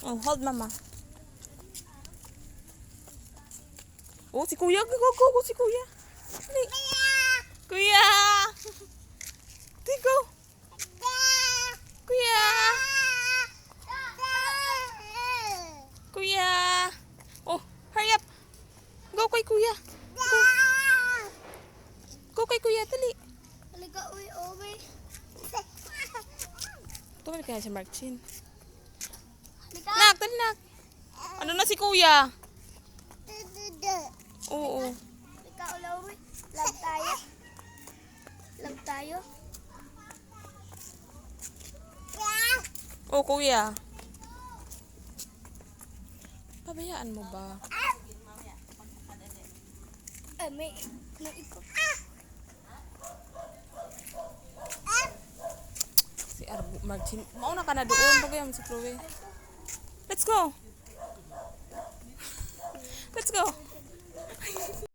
Oh, hold mama. Oh, si kuya. Go, go, go, si kuya. Dali. Kuya! Dali, go. Kuya! Kuya! Oh, hurry up. Go kay kuya. Go. Go kay kuya, dali. Halika, uy, uwi. Tumalik kaya si Marcin. Halika. Nak, dali nak. Ano na si kuya? Oo. Halika, uwi. Love tayo. Love tayo. Oh, kuya. Pabayaan mo ba? May ikot. Si Marcin. Mauna ka na doon. Pagayam si Chloe. Let's go. Let's go.